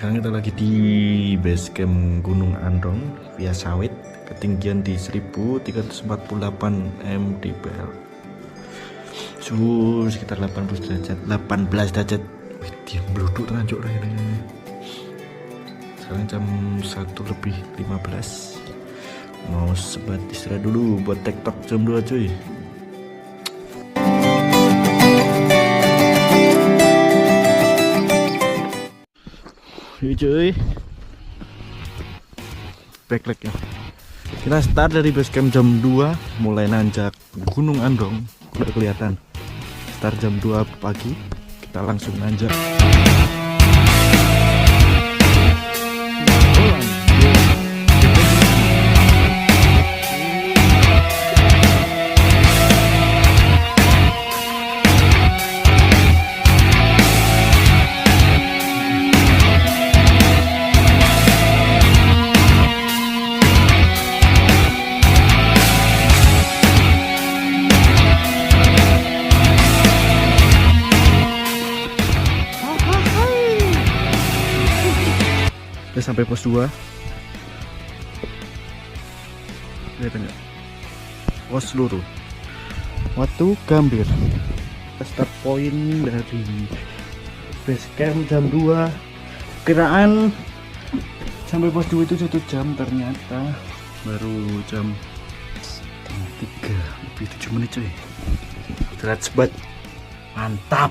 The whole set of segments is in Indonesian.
Sekarang kita lagi di base camp Gunung Andong via Sawit, ketinggian di 1348 mdpl, suhu sekitar 18 derajat. Wih, dia beluduk teranjuk lah ini. Sekarang jam 1:15, mau sebat istirahat dulu buat TikTok jam 2 cuy. Yuk cuy, backpack ya. Kita start dari base camp jam 2, mulai nanjak Gunung Andong. Udah kelihatan start jam 2 pagi, kita langsung nanjak. Udah sampai pos 2. Lihat enggak? Pos seluruh Watu Gambir. Kita start point dari base camp jam 2. Kiraan sampai pos 2 itu 1 jam, ternyata baru jam 3 lebih 7 menit cuy. Berat sebat, mantap.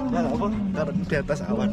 Ya apa? Taruh di atas awan.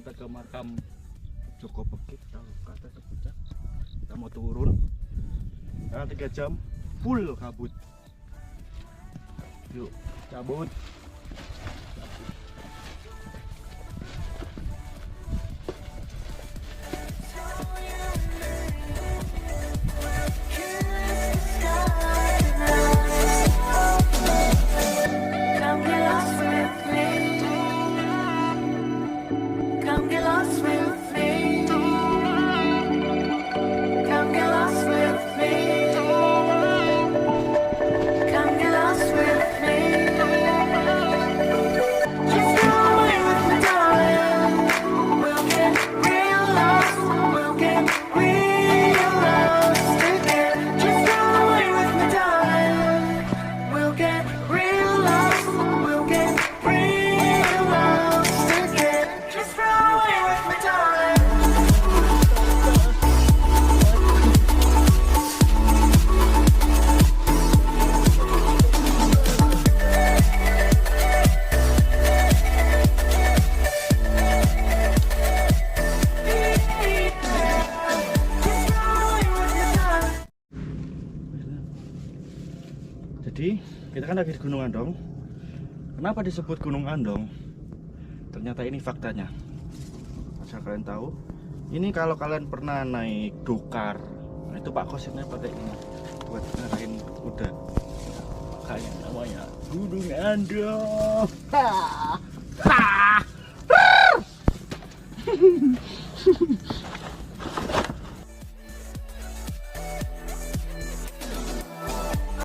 kita ke makam Joko Bekit, kalau kata sebutnya. Kita mau turun karena 3 jam full kabut. Yuk cabut. Jadi kita kan lagi di Gunung Andong. Kenapa disebut Gunung Andong? Ternyata ini faktanya. Asal kalian tahu, ini kalau kalian pernah naik dokar, nah itu Pak Kositnya pakai ini buat ngarahin kuda. Makanya namanya Gunung Andong. Ha! Ha!